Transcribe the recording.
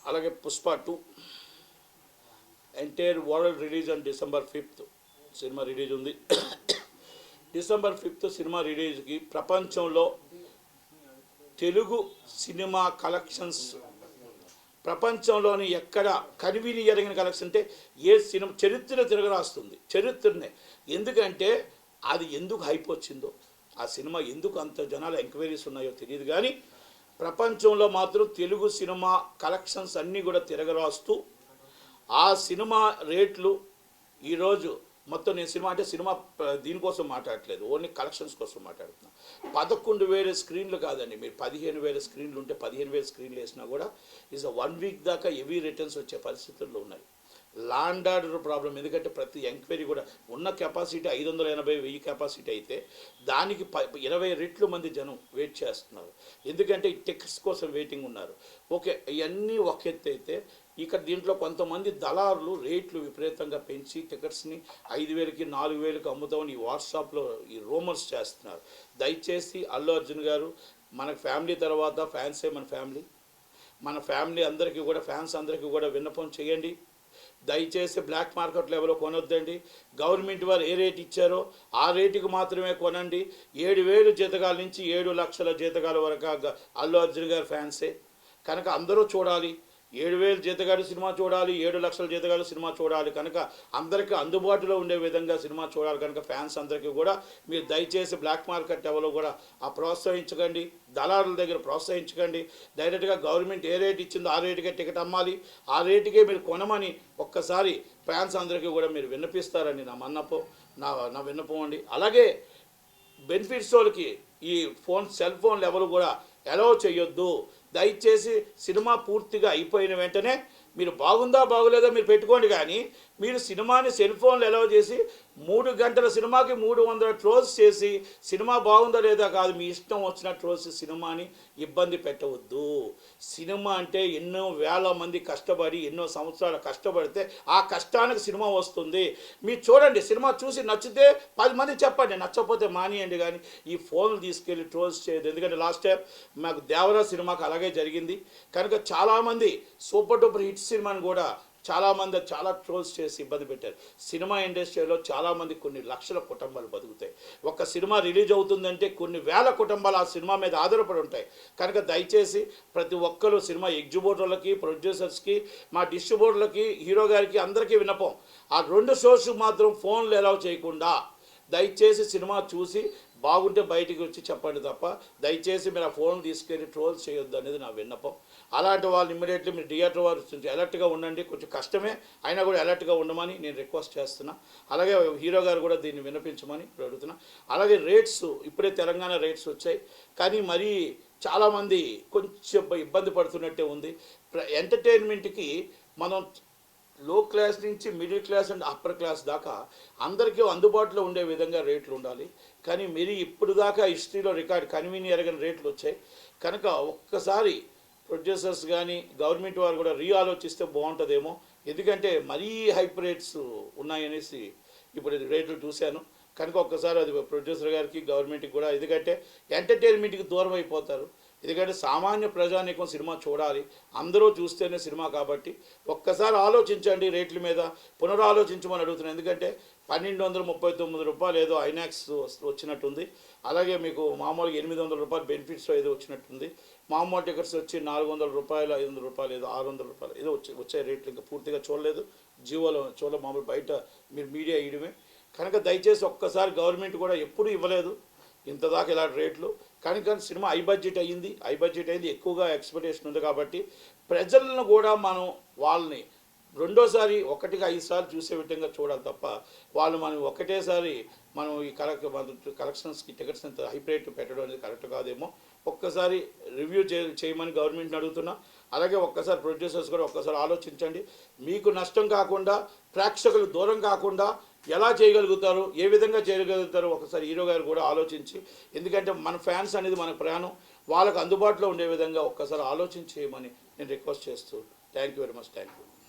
అలాగే Pushpa 2 entire world release on December 5th cinema release ఉంది. December 5th cinema రిలీజ్కి ప్రపంచంలో తెలుగు సినిమా కలెక్షన్స్ ప్రపంచంలోని ఎక్కడ కనివిని ఎరగిన కలెక్షన్ అంటే ఏ సినిమా చరిత్ర తిరగరాస్తుంది చరిత్రనే. ఎందుకంటే అది ఎందుకు హైప్ వచ్చిందో, ఆ సినిమా ఎందుకు అంత జనాల ఎంక్వైరీస్ ఉన్నాయో తెలియదు, కానీ ప్రపంచంలో మాత్రం తెలుగు సినిమా కలెక్షన్స్ అన్నీ కూడా తిరగరాస్తూ ఆ సినిమా రేట్లు ఈరోజు మొత్తం నేను సినిమా అంటే సినిమా దీనికోసం మాట్లాడట్లేదు, ఓన్లీ కలెక్షన్స్ కోసం మాట్లాడుతున్నా. 11,000 స్క్రీన్లు కాదండి, మీరు 15,000 స్క్రీన్లు ఉంటే 15,000 స్క్రీన్లు వేసినా కూడా ఈజ్ 1 వీక్ దాకా హెవీ రిటర్న్స్ వచ్చే పరిస్థితుల్లో ఉన్నాయి. ల్యాండ్ ఆర్డర్ ప్రాబ్లం, ఎందుకంటే ప్రతి ఎంక్వైరీ కూడా ఉన్న కెపాసిటీ 580,000 కెపాసిటీ అయితే దానికి 20 రెట్లు మంది జనం వెయిట్ చేస్తున్నారు, ఎందుకంటే ఈ టికెట్స్ కోసం వెయిటింగ్ ఉన్నారు. ఓకే, ఇవన్నీ ఒక ఎత్తు అయితే ఇక్కడ దీంట్లో కొంతమంది దళారులు రేట్లు విపరీతంగా పెంచి టికెట్స్ని 5,000కి 4,000కి అమ్ముతామని ఈ వాట్సాప్లో ఈ రూమర్స్ చేస్తున్నారు. దయచేసి అల్లు అర్జున్ గారు, మన ఫ్యామిలీ తర్వాత ఫ్యాన్సే మన ఫ్యామిలీ అందరికీ కూడా, ఫ్యాన్స్ అందరికీ కూడా విన్నపం చేయండి. దయచేసి బ్లాక్ మార్కెట్ లెవెల్లో కొనొద్దండి. గవర్నమెంట్ వారు ఏ రేట్ ఇచ్చారో ఆ రేటుకి మాత్రమే కొనండి. 7,000 జీతగాల నుంచి 7 లక్షల జీతగాల వరకు అల్లు అర్జున్ గారు ఫ్యాన్సే కనుక అందరూ చూడాలి. 7,000 జీతగాడు సినిమా చూడాలి, 7 లక్షల జీతగాడు సినిమా చూడాలి కనుక అందరికీ అందుబాటులో ఉండే విధంగా సినిమా చూడాలి కనుక ఫ్యాన్స్ అందరికీ కూడా మీరు దయచేసి బ్లాక్ మార్కెట్ లెవెల్లో కూడా ప్రోత్సహించకండి, దళారుల దగ్గర ప్రోత్సహించకండి. డైరెక్ట్గా గవర్నమెంట్ ఏ రేట్ ఇచ్చిందో ఆ రేటుకే టికెట్ అమ్మాలి, ఆ రేటుకే మీరు కొనమని ఒక్కసారి ఫ్యాన్స్ అందరికీ కూడా మీరు విన్నపిస్తారని నా విన్నపం అండి. అలాగే బెనిఫిట్స్ వాళ్ళకి ఈ సెల్ ఫోన్ లెవెల్ కూడా అలౌ చేయొద్దు. దయచేసి సినిమా పూర్తిగా అయిపోయిన వెంటనే మీరు బాగుందా బాగోలేదా మీరు పెట్టుకోండి, కానీ మీరు సినిమాని సెల్ ఫోన్లు అలౌ చేసి 3 గంటల సినిమాకి 300 ట్రోల్స్ చేసి సినిమా బాగుందా లేదా కాదు, మీ ఇష్టం వచ్చిన ట్రోల్స్ సినిమాని ఇబ్బంది పెట్టవద్దు. సినిమా అంటే ఎన్నో వేల మంది కష్టపడి ఎన్నో సంవత్సరాలు కష్టపడితే ఆ కష్టానికి సినిమా వస్తుంది. మీరు చూడండి, సినిమా చూసి నచ్చితే 10 మంది చెప్పండి, నచ్చకపోతే మానేయండి, కానీ ఈ ఫోన్లు తీసుకెళ్ళి ట్రోల్స్ చేయదు. ఎందుకంటే లాస్ట్ టైం మాకు దేవరా సినిమాకు అలాగే జరిగింది కనుక చాలామంది సూపర్ డూపర్ హిట్ సినిమాని కూడా చాలామంది చాలా ట్రోల్స్ చేసి ఇబ్బంది పెట్టారు. సినిమా ఇండస్ట్రీలో చాలామంది కొన్ని లక్షల కుటుంబాలు బతుకుతాయి. ఒక సినిమా రిలీజ్ అవుతుందంటే కొన్ని వేల కుటుంబాలు ఆ సినిమా మీద ఆధారపడి ఉంటాయి కనుక దయచేసి ప్రతి ఒక్కరు సినిమా ఎగ్జిబ్యూటర్లకి, ప్రొడ్యూసర్స్కి, మా డిస్ట్రిబ్యూటర్లకి, హీరో గారికి అందరికీ విన్నపం, ఆ 2 షోస్ మాత్రం ఫోన్లు అలౌ చేయకుండా దయచేసి సినిమా చూసి బాగుంటే బయటికి వచ్చి చెప్పండి తప్ప దయచేసి మీరు ఆ ఫోన్ తీసుకెళ్ళి ట్రోల్స్ చేయొద్దు అనేది నా విన్నపం. అలాంటి వాళ్ళు ఇమ్మీడియట్లీ మీరు థియేటర్ వారు అలర్ట్గా ఉండండి. కొంచెం కష్టమే అయినా కూడా అలర్ట్గా ఉండమని నేను రిక్వెస్ట్ చేస్తున్నా. అలాగే హీరో గారు కూడా దీన్ని వినిపించమని అడుగుతున్నా. అలాగే రేట్స్ ఇప్పుడే తెలంగాణ రేట్స్ వచ్చాయి, కానీ మరీ చాలామంది కొంచెం ఇబ్బంది పడుతున్నట్టే ఉంది. ఎంటర్టైన్మెంట్కి మనం లో క్లాస్ నుంచి middle class and upper class దాకా అందరికీ అందుబాటులో ఉండే విధంగా రేట్లు ఉండాలి, కానీ మీరు ఇప్పుడు దాకా హిస్టరీలో రికార్డ్ కన్వీని ఎరగని రేట్లు వచ్చాయి కనుక ఒక్కసారి ప్రొడ్యూసర్స్ కానీ గవర్నమెంట్ వారు కూడా ఆలోచిస్తే బాగుంటుందేమో. ఎందుకంటే మరీ హైప్ రేట్స్ ఉన్నాయనేసి ఇప్పుడు రేట్లు చూశాను కనుక ఒక్కసారి అది ప్రొడ్యూసర్ గారికి గవర్నమెంట్కి కూడా, ఎందుకంటే ఎంటర్టైన్మెంట్కి దూరం అయిపోతారు. ఎందుకంటే సామాన్య ప్రజానీకం సినిమా చూడాలి, అందరూ చూస్తేనే సినిమా కాబట్టి ఒక్కసారి ఆలోచించండి రేట్ల మీద, పునరాలోచించమని అడుగుతున్నాను. ఎందుకంటే 1,239 రూపాయలు ఏదో ఐనాక్స్ వచ్చినట్టుంది, అలాగే మీకు మామూలుగా 800 రూపాయలు బెనిఫిట్స్ ఏదో వచ్చినట్టుంది, మామూలు టికెట్స్ వచ్చి 400 రూపాయలు, 500 రూపాయలు ఏదో 600 రూపాయలు ఏదో వచ్చే రేట్లు ఇంకా పూర్తిగా చూడలేదు, జియోలో మామూలు బయట మీరు మీడియా ఇయడమే కనుక దయచేసి ఒక్కసారి గవర్నమెంట్ కూడా ఎప్పుడూ ఇవ్వలేదు ఇంతదాకా ఇలాంటి రేట్లు, కానీ సినిమా హై బడ్జెట్ అయ్యింది, ఎక్కువగా ఎక్స్పెక్టేషన్ ఉంది కాబట్టి ప్రజలను కూడా మనం వాళ్ళని రెండోసారి 1కి 5 సార్లు చూసే విధంగా చూడాలి తప్ప వాళ్ళు మనం ఒకటేసారి మనం ఈ కలెక్షన్స్కి టికెట్స్ అంత హై రేట్ పెట్టడం అనేది కరెక్ట్ కాదేమో. ఒక్కసారి రివ్యూ చేయమని గవర్నమెంట్ని అడుగుతున్నా. అలాగే ఒక్కసారి ప్రొడ్యూసర్స్ కూడా ఒక్కసారి ఆలోచించండి, మీకు నష్టం కాకుండా ప్రేక్షకులు దూరం కాకుండా ఎలా చేయగలుగుతారు, ఏ విధంగా చేయగలుగుతారు ఒకసారి హీరో గారు కూడా ఆలోచించి, ఎందుకంటే మన ఫ్యాన్స్ అనేది మన ప్రాణం, వాళ్ళకు అందుబాటులో ఉండే విధంగా ఒక్కసారి ఆలోచించేయమని నేను రిక్వెస్ట్ చేస్తూ thank you very much. Thank you.